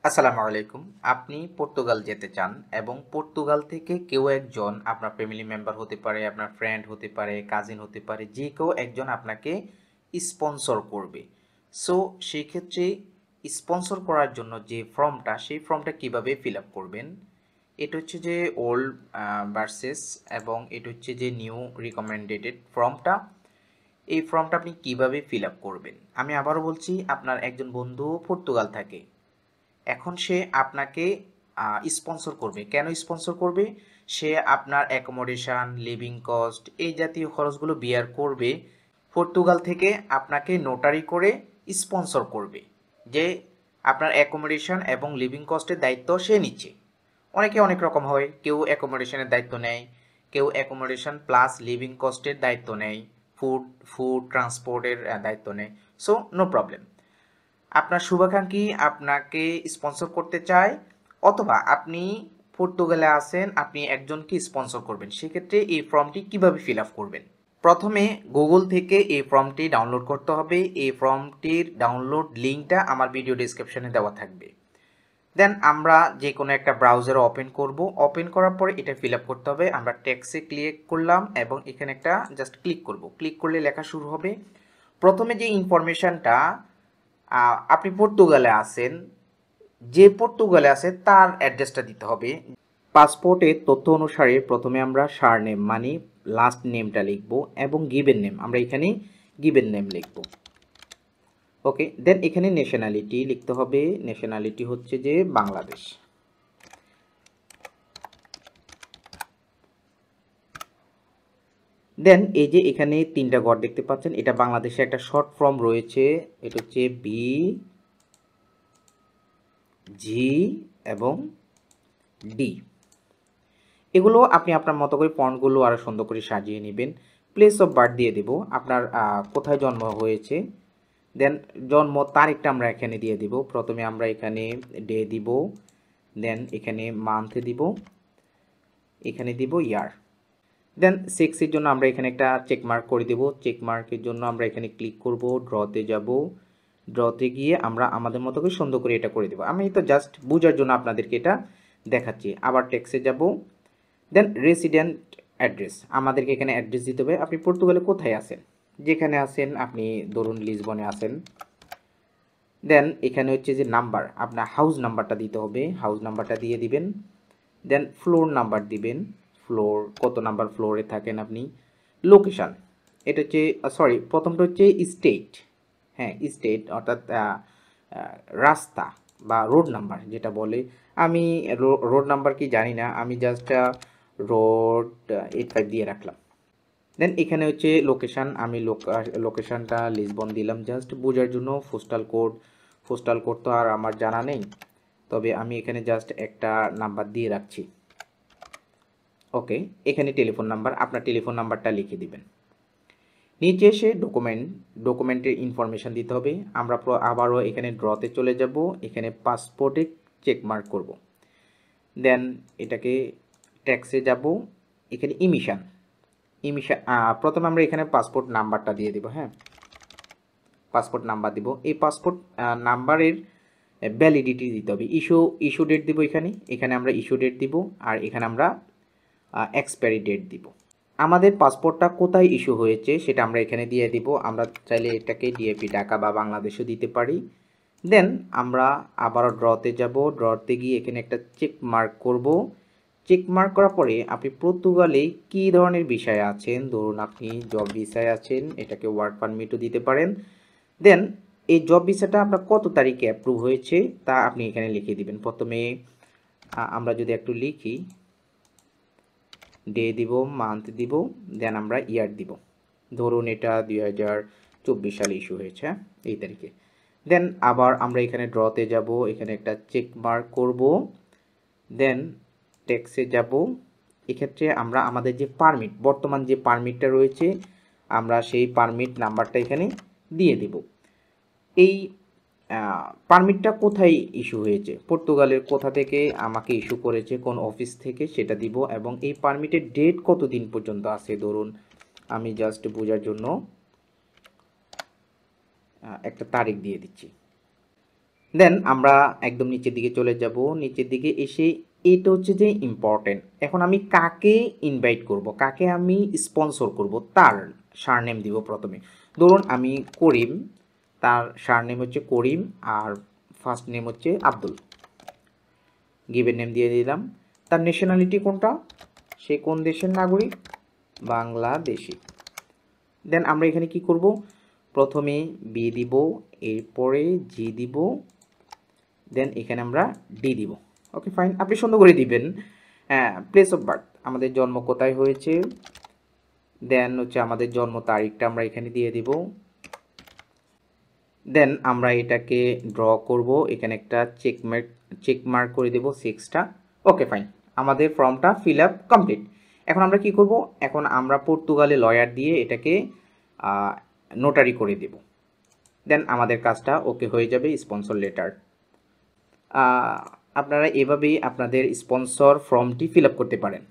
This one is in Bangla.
আসসালামু আলাইকুম। আপনি পর্তুগাল যেতে চান এবং পর্তুগাল থেকে কেউ একজন আপনার ফ্যামিলি মেম্বার হতে পারে, আপনার ফ্রেন্ড হতে পারে, কাজিন হতে পারে, যে কেউ একজন আপনাকে স্পন্সর করবে। সো সেই ক্ষেত্রে স্পন্সর করার জন্য যে ফর্মটা, সেই ফর্মটা কিভাবে ফিল আপ করবেন? এটা হচ্ছে যে ওল্ড ভার্সেস এবং এটা হচ্ছে যে নিউ রিকমেন্ডেড ফর্মটা। এই ফর্মটা আপনি কিভাবে ফিল আপ করবেন? আমি আবারও বলছি, আপনার একজন বন্ধু পর্তুগাল থাকে। এখন সে আপনাকে স্পন্সর করবে। কেন স্পন্সর করবে? সে আপনার অ্যাকোমোডেশন, লিভিং কস্ট এই জাতীয় খরচগুলো বিয়ার করবে। পর্তুগাল থেকে আপনাকে নোটারি করে স্পন্সর করবে যে আপনার অ্যাকোমোডেশন এবং লিভিং কস্টের দায়িত্ব সে নিচ্ছে। অনেকে অনেক রকম হয়, কেউ অ্যাকোমোডেশনের দায়িত্ব নেয়, কেউ অ্যাকোমোডেশন প্লাস লিভিং কস্টের দায়িত্ব নেয়, ফুড ফুড ট্রান্সপোর্টের দায়িত্ব নেয়। So no problem. আপনার শুভাকাঙ্ক্ষী আপনাকে স্পন্সর করতে চায়, অথবা আপনি পর্তুগালে আছেন, আপনি একজনকে স্পন্সর করবেন। সেক্ষেত্রে এই ফর্মটি কিভাবে ফিল আপ করবেন? প্রথমে গুগল থেকে এই ফর্মটি ডাউনলোড করতে হবে। এই ফর্মটির ডাউনলোড লিঙ্কটা আমার ভিডিও ডেসক্রিপশনে দেওয়া থাকবে। দেন আমরা যে কোনো একটা ব্রাউজারে ওপেন করব। ওপেন করার পরে এটা ফিল আপ করতে হবে। আমরা টেক্সটে ক্লিক করলাম এবং এখানে একটা জাস্ট ক্লিক করব। ক্লিক করলে লেখা শুরু হবে। প্রথমে যে ইনফরমেশনটা, আপনি পর্তুগালে আছেন, যে পর্তুগালে আছে তার অ্যাড্রেসটা দিতে হবে। পাসপোর্টের তথ্য অনুসারে প্রথমে আমরা সারনেম মানে লাস্ট নেমটা লিখব এবং গিভেন নেম আমরা এখানে গিভেন নেম লিখব। ওকে, দেন এখানে ন্যাশনালিটি লিখতে হবে। ন্যাশনালিটি হচ্ছে যে বাংলাদেশ। দেন এই যে এখানে তিনটা ঘর দেখতে পাচ্ছেন, এটা বাংলাদেশে একটা শর্ট ফর্ম রয়েছে। এটা হচ্ছে বি, জি এবং ডি। এগুলো আপনি আপনার মতো করে ফন্টগুলো আরও সুন্দর করে সাজিয়ে নেবেন। প্লেস অফ বার্থ দিয়ে দেব, আপনার কোথায় জন্ম হয়েছে। দেন জন্ম তারিখটা আমরা এখানে দিয়ে দিব। প্রথমে আমরা এখানে ডে দিব, দেন এখানে মান্থ দিব, এখানে দিব ইয়ার। দেন সেক্সের জন্য আমরা এখানে একটা চেক মার্ক করে দেব। চেক মার্কের জন্য আমরা এখানে ক্লিক করব, ড্রতে যাব। ড্রতে গিয়ে আমরা আমাদের মতো করে সুন্দর করে এটা করে দেব। আমি তো জাস্ট বোঝার জন্য আপনাদেরকে এটা দেখাচ্ছি। আবার টেক্সে যাব। দেন রেসিডেন্ট অ্যাড্রেস, আমাদেরকে এখানে অ্যাড্রেস দিতে হবে। আপনি পর্তুগালে কোথায় আছেন, যেখানে আছেন, আপনি ধরুন লিসবনে আছেন। দেন এখানে হচ্ছে যে নাম্বার, আপনার হাউস নাম্বারটা দিতে হবে, হাউস নাম্বারটা দিয়ে দিবেন। দেন ফ্লোর নাম্বার দিবেন, ফ্লোর কত নাম্বার ফ্লোরে থাকেন আপনি। লোকেশান, এটা হচ্ছে সরি প্রথমটা হচ্ছে স্টেট। হ্যাঁ, স্টেট অর্থাৎ রাস্তা বা রোড নাম্বার যেটা বলে। আমি রোড নাম্বার কি জানি না, আমি জাস্ট রোড 85 দিয়ে রাখলাম। দেন এখানে হচ্ছে লোকেশান, আমি লোকেশানটা লিসবন দিলাম জাস্ট বোঝার জন্য। পোস্টাল কোড তো আর আমার জানা নেই, তবে আমি এখানে জাস্ট একটা নাম্বার দিয়ে রাখছি। ওকে, এখানে টেলিফোন নাম্বার, আপনার টেলিফোন নাম্বারটা লিখে দিবেন। নিচে এসে ডকুমেন্টের ইনফরমেশান দিতে হবে। আমরা আবারও এখানে ড্রতে চলে যাব, এখানে পাসপোর্টে চেক মার্ক করব। দেন এটাকে ট্যাক্সে যাব, এখানে ইমিশন প্রথমে আমরা এখানে পাসপোর্ট নাম্বারটা দিয়ে দিব। হ্যাঁ, পাসপোর্ট নাম্বার দিব। এই পাসপোর্ট নাম্বারের ভ্যালিডিটি দিতে হবে। ইস্যু ডেট দিব, এখানে আমরা ইস্যু ডেট দিব, আর এখানে আমরা এক্সপায়ারি ডেট দিব। আমাদের পাসপোর্টটা কোথায় ইস্যু হয়েছে সেটা আমরা এখানে দিয়ে দিব। আমরা চাইলে এটাকে ডিএপি ঢাকা বা বাংলাদেশও দিতে পারি। দেন আমরা আবারও ড্রতে যাব। ড্রতে গিয়ে এখানে একটা চেক মার্ক করব। চেক মার্ক করার পরে আপনি পর্তুগালে কী ধরনের ভিসায় আছেন, ধরুন আপনি জব ভিসায় আছেন, এটাকে ওয়ার্ক পারমিটও দিতে পারেন। দেন এই জব ভিসাটা আপনার কত তারিখে অ্যাপ্রুভ হয়েছে তা আপনি এখানে লিখে দিবেন। প্রথমে আমরা যদি একটু লিখি, ডে দিব, মান্থ দিব, দেন আমরা ইয়ার দিব। ধরুন এটা 2024 সালে ইস্যু হয়েছে, এই তারিখে। দেন আবার আমরা এখানে ড্রতে যাব, এখানে একটা চেক মার্ক করব। দেন ট্যাক্সে যাব। এক্ষেত্রে আমরা আমাদের যে পারমিট, বর্তমান যে পারমিটটা রয়েছে, আমরা সেই পারমিট নাম্বারটা এখানে দিয়ে দেব। এই পারমিটটা কোথায় ইস্যু হয়েছে, পর্তুগালের কোথা থেকে আমাকে ইস্যু করেছে, কোন অফিস থেকে, সেটা দিব। এবং এই পারমিটের ডেট কত দিন পর্যন্ত আছে, ধরুন আমি জাস্ট বোঝার জন্য একটা তারিখ দিয়ে দিচ্ছি। দেন আমরা একদম নিচের দিকে চলে যাব। নিচের দিকে এসে এটা হচ্ছে যে ইম্পর্টেন্ট। এখন আমি কাকে ইনভাইট করব, কাকে আমি স্পন্সর করব, তার সারনেম দিব প্রথমে। ধরুন আমি করিম, তার সারনেম হচ্ছে করিম আর ফার্স্ট নেম হচ্ছে আব্দুল। গিভেন নেম দিয়ে দিলাম। তার ন্যাশনালিটি কোনটা, সে কোন দেশের নাগরিক, বাংলাদেশি। দেন আমরা এখানে কি করব, প্রথমে বি দিব, এরপরে জি দিব, দেন এখানে আমরা ডি দিব। ওকে ফাইন, আপনি সুন্দর করে দিবেন। প্লেস অফ বার্থ, আমাদের জন্ম কোথায় হয়েছে, দেন হচ্ছে আমাদের জন্ম তারিখটা আমরা এখানে দিয়ে দিব। দেন আমরা এটাকে ড্র করব, এখানে একটা চেক মার্ক করে দেব 6টা। ওকে ফাইন, আমাদের ফর্মটা ফিল আপ কমপ্লিট। এখন আমরা কি করব, এখন আমরা পর্তুগালে লয়ার দিয়ে এটাকে নোটারি করে দেব। দেন আমাদের কাজটা ওকে হয়ে যাবে, স্পন্সর লেটার। আপনারা এভাবেই আপনাদের স্পন্সর ফর্মটি ফিল আপ করতে পারেন।